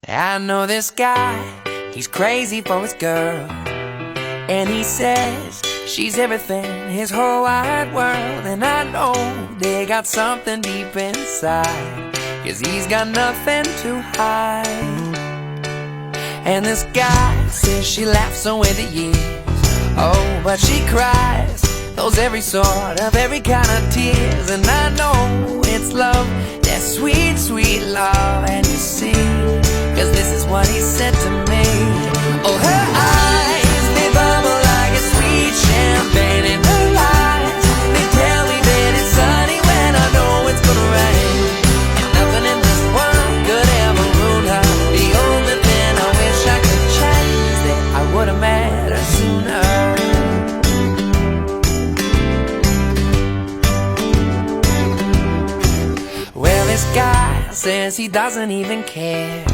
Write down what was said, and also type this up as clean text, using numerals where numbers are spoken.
I know this guy, he's crazy for his girl, and he says she's everything, his whole wide world. And I know they got something deep inside, 'cause he's got nothing to hide. And this guy says she laughs away the years, oh, but she cries those every sort of, every kind of tears. And I know it's love, that sweet, sweet love. And you see, 'cause this is what he said to me. Oh, her eyes, they bubble like a sweet champagne. And her eyes, they tell me that it's sunny when I know it's gonna rain. And nothing in this world could ever ruin her. The only thing I wish I could change is that I would've met her sooner. Well, this guy says he doesn't even care